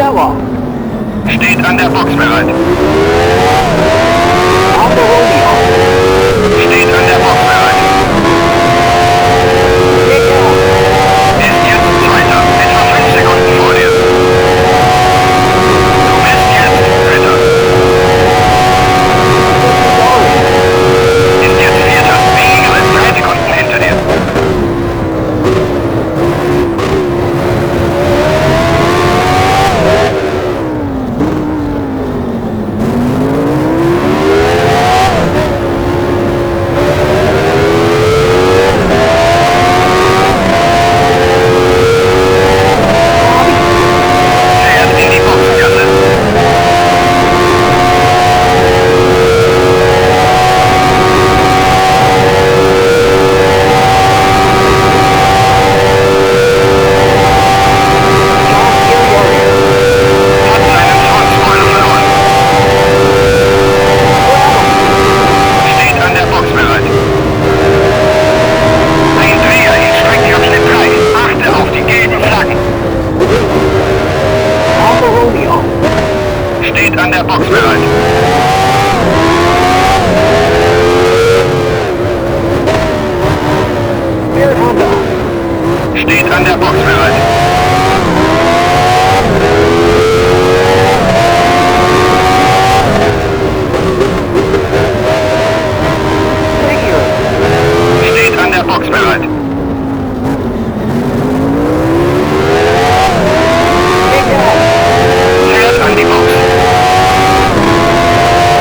Stella. Steht an der Box bereit. Alpha Romeo. Steht an der Box bereit. Take out. Ist jetzt Zweiter. Etwa 5 Sekunden vor dir. Du bist jetzt Dritter. Ist jetzt Vierter. Weniger als 3 Sekunden hinter dir. Fährt in die Boxengasse. Top Gear Warrior. Hat seinen Frontspoiler verloren. Steht an der Box bereit. Ein Dreher in Streckenabschnitt 3. Achte auf die gelben Flaggen. Alpha Romeo. Steht an der Box bereit. Spirit Honda. Steht an der Box bereit. Figure. Steht an der Box bereit. Take out. Fährt an die Box.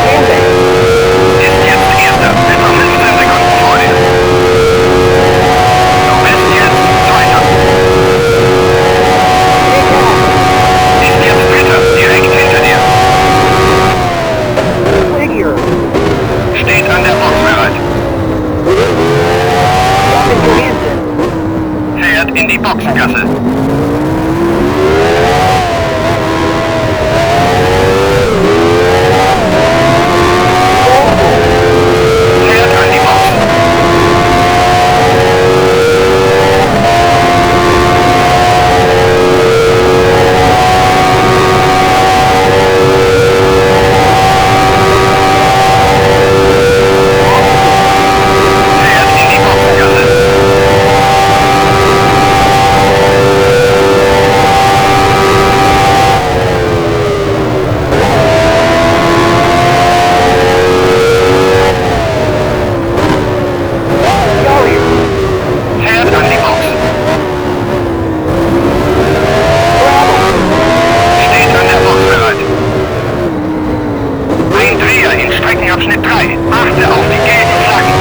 Standing. Ist jetzt Erster. Etwa 15 Sekunden vor dir. Du bist jetzt Zweiter. Take out. Ist jetzt Dritter. Direkt hinter dir. Figure. Steht an der Box bereit. Rocket Johansson. Fährt in die Boxengasse. Fährt an die Box. Fährt in die Boxengasse. Warrior. Fährt an die Box. Bravo. Steht an der Box bereit. Ein Dreher in Streckenabschnitt 3. Achte auf die gelben Flaggen.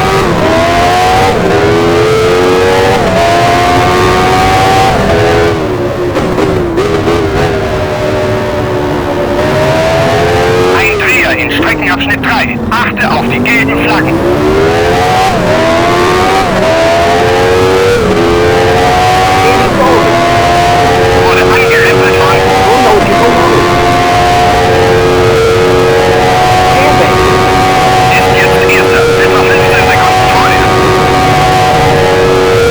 Ein Dreher in Streckenabschnitt 3. Achte auf die gelben Flaggen. Danny Sullivan. Wurde angerempelt von Chronological mode. Standing. ist jetzt Erster. Etwa 15 Sekunden vor dir.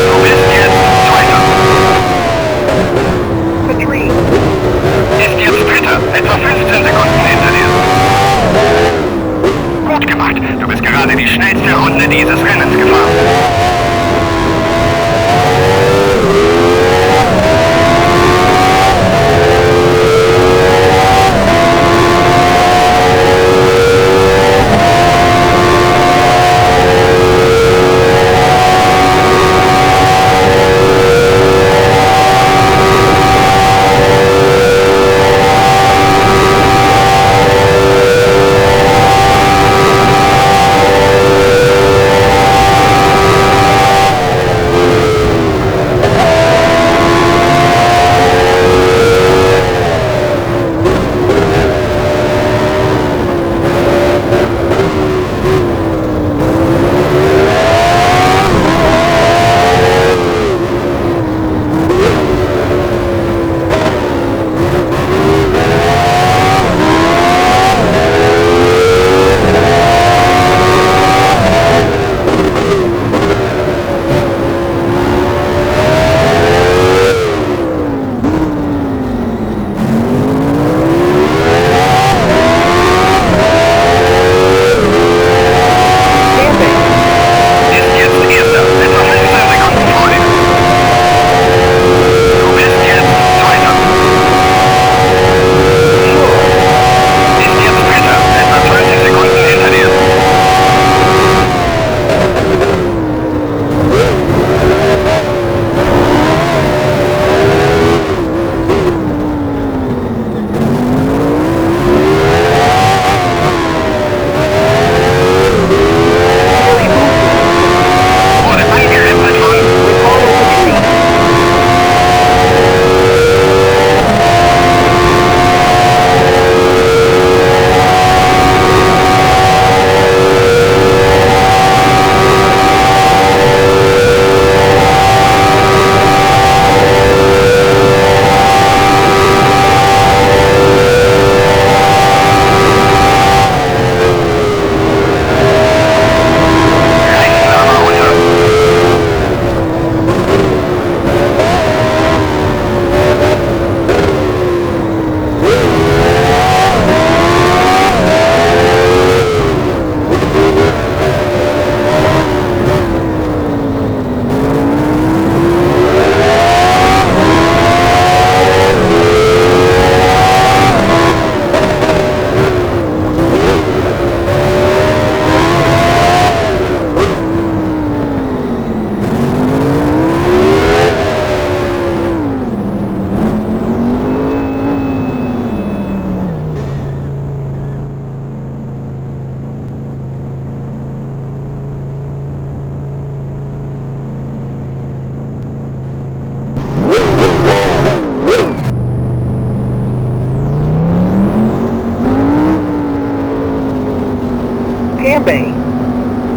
Du bist jetzt Zweiter. Patrice. Ist jetzt Dritter. Etwa 15 Sekunden hinter dir. Gut gemacht. Du bist gerade die schnellste Runde dieses Rennens gefahren.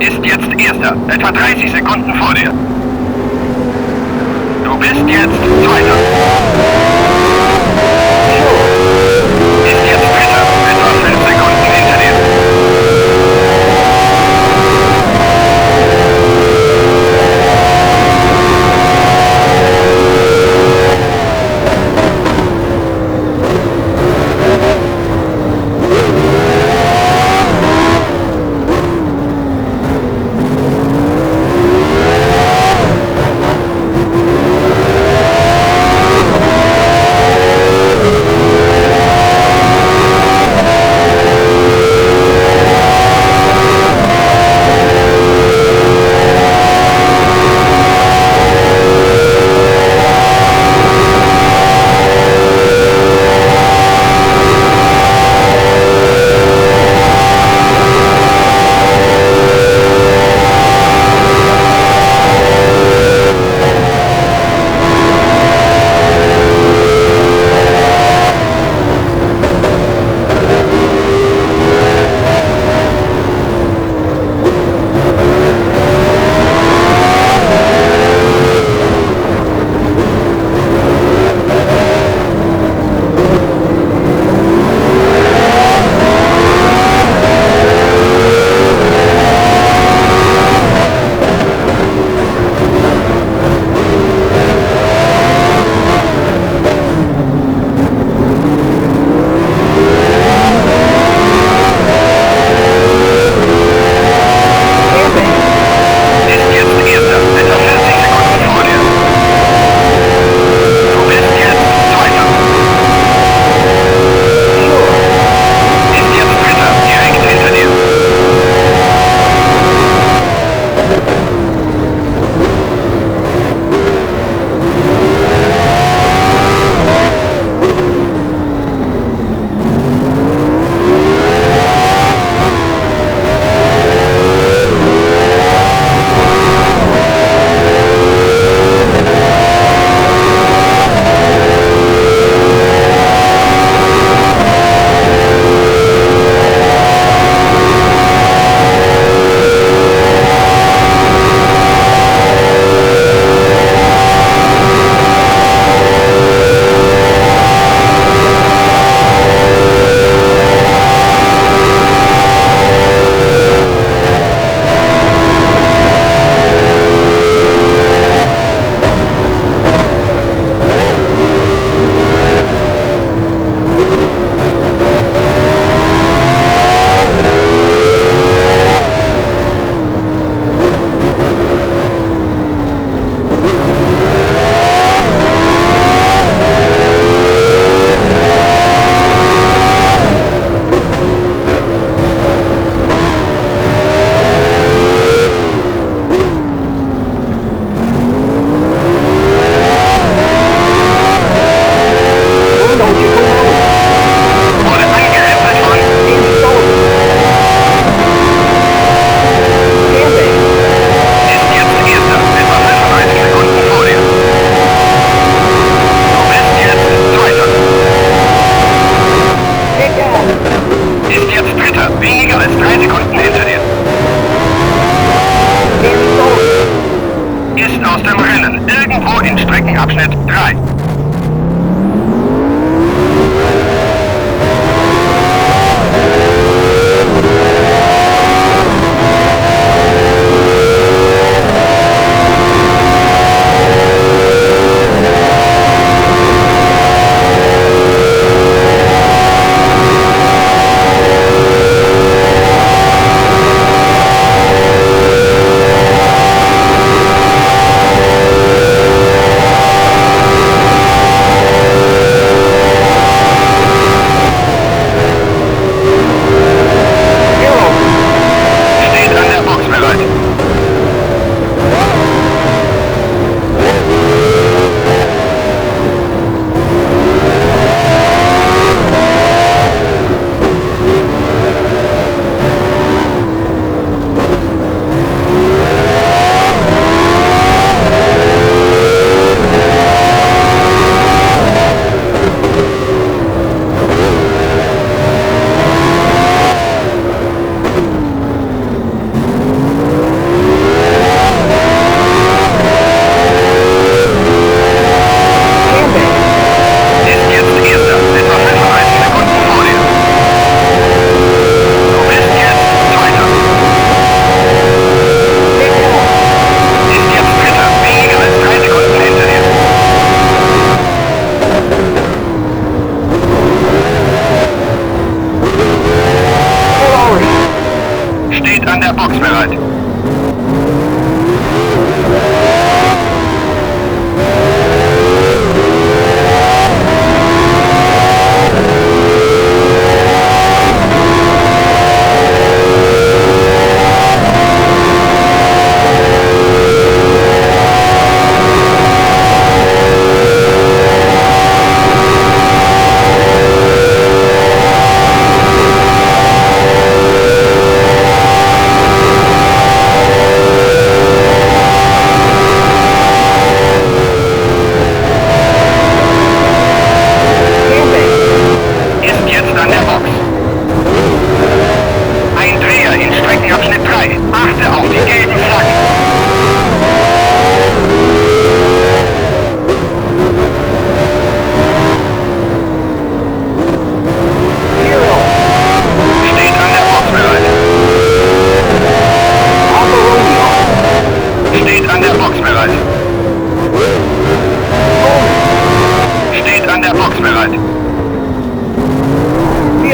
ist jetzt Erster, etwa 30 Sekunden vor dir. Du bist jetzt Zweiter. Ist jetzt Dritter, etwa 5 Sekunden hinter dir.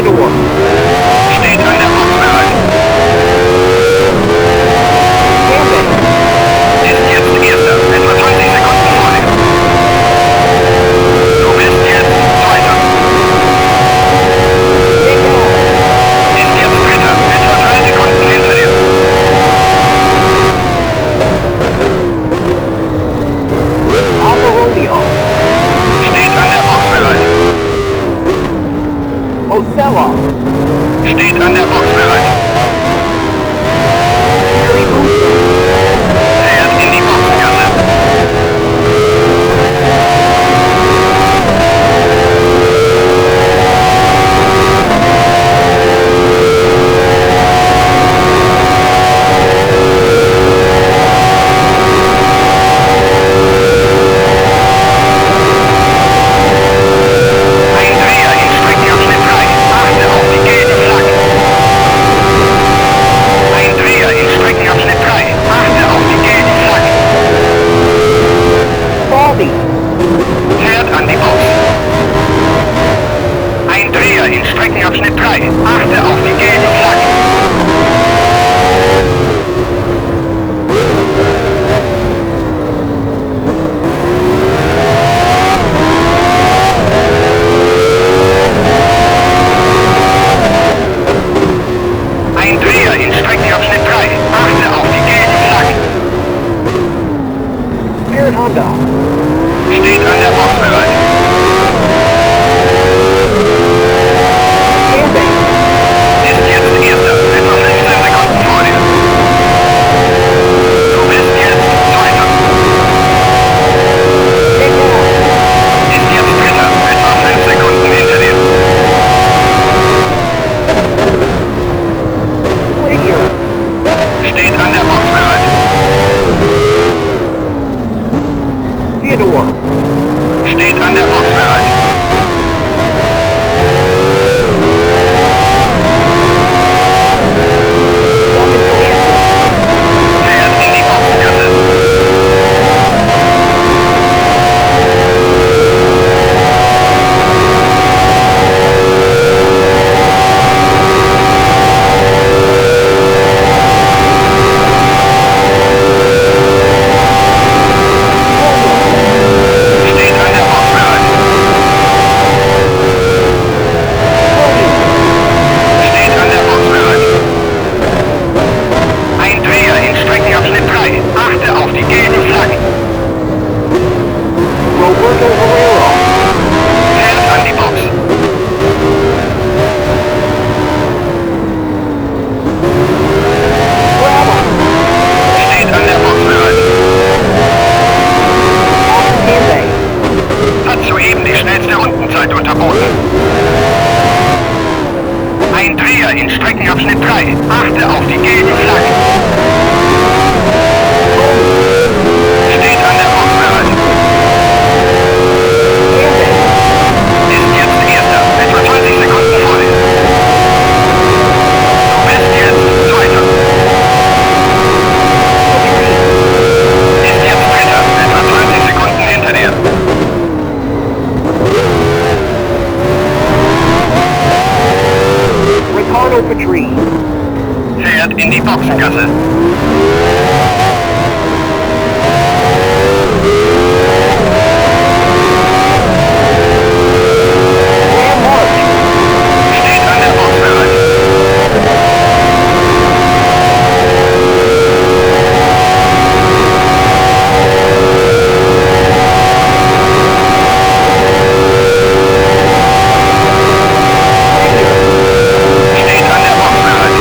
Theodore. Steht an der Box bereit. Camping. Ist jetzt Erster. Etwa 20 Sekunden vor dir. Du bist jetzt Zweiter. Take off. Ist jetzt Dritter. Etwa 3 Sekunden hinter dir. Alpha Romeo. Steht an der Box bereit. Ocella. Steht an der Box bereit. Harry Booster. Fährt in die Boxengasse. Ein Dreher in Streckenabschnitt 3. Achte auf die gelben Flaggen. Ein Dreher in Streckenabschnitt 3. Achte auf die gelben Flaggen. Baldy. Fährt an die Box. Ein Dreher in Streckenabschnitt 3. Achte auf die gelben Flaggen. Ein Dreher in Streckenabschnitt 3. Achte auf die gelben Flaggen. Spirit Honda. Steht an der Box bereit. Camping. Ist jetzt Erster. Etwa 15 Sekunden vor dir. Du bist jetzt Zweiter. Take off. Ist jetzt Dritter. Etwa 5 Sekunden hinter dir. Whittier. Steht an der Box bereit. Theodore. Steht an der Box bereit. Duncan Johansson. Fährt in die Boxengasse. Steht an der Box bereit. Steht an der Box bereit. Ein Dreher in Streckenabschnitt 3. Achte auf die gelben Flaggen. Roberto Herrera. Fährt an die Box. Bravo. Steht an der Box bereit. Camping. Hat soeben die schnellste Rundenzeit unterboten. Ein Dreher in Streckenabschnitt 3. Achte auf die gelben Flaggen. Steht an der Box bereit. Camping. Ist jetzt Erster. Etwa 20 Sekunden vor dir. Du bist jetzt Zweiter. Ist jetzt Dritter. Etwa 20 Sekunden hinter dir. Ricardo Patrese. Fährt in die Boxengasse. Graham March. Steht an der Box bereit. Steht an der Box bereit.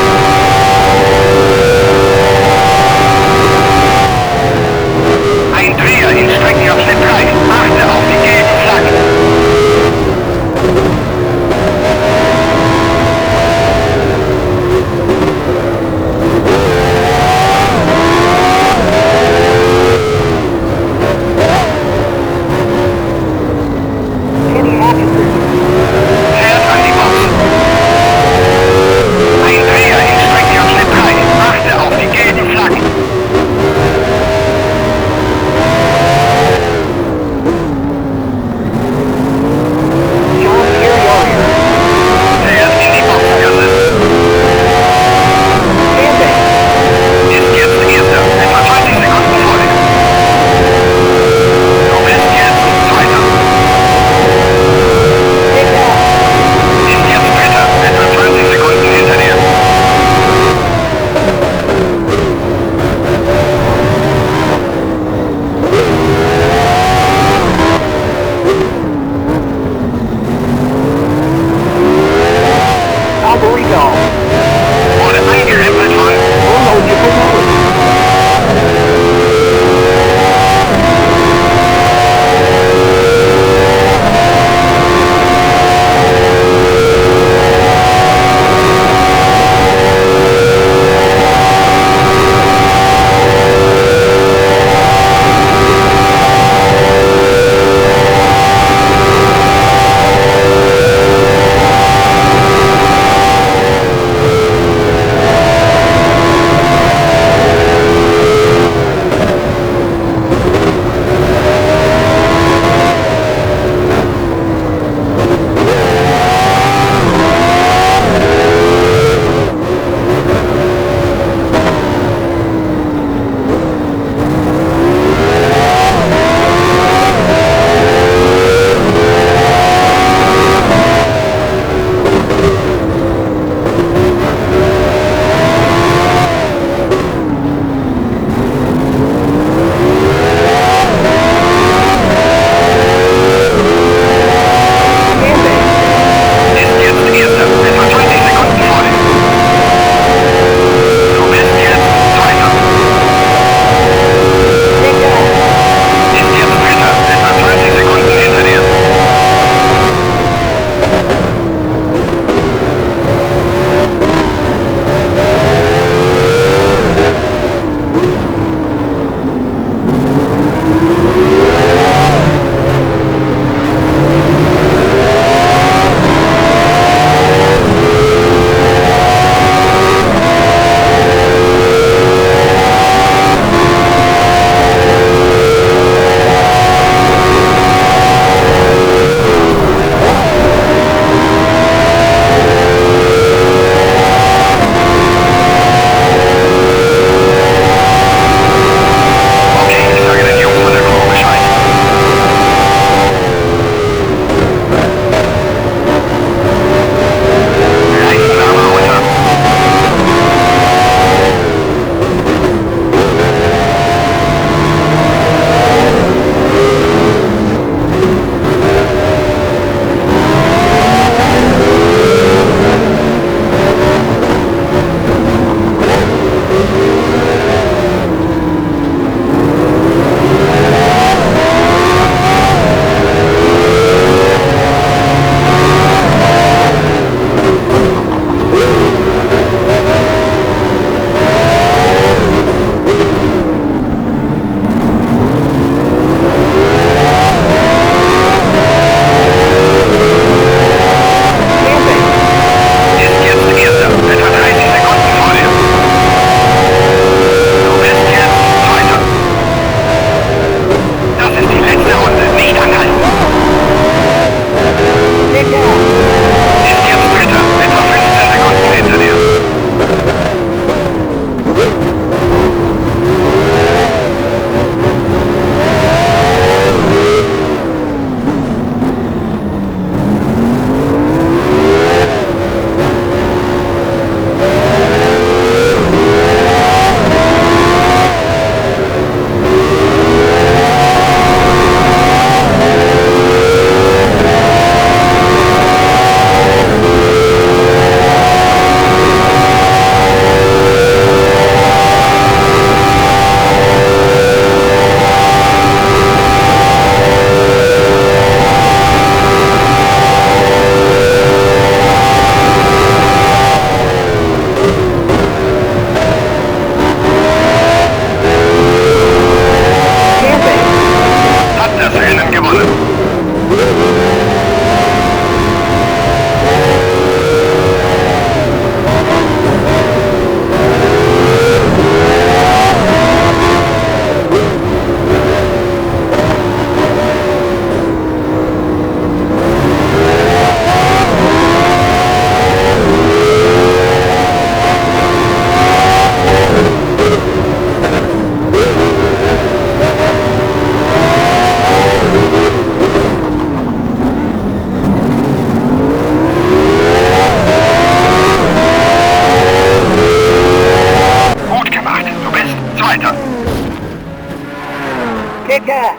Kicker!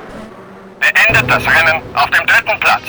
Beendet das Rennen auf dem 3. Platz.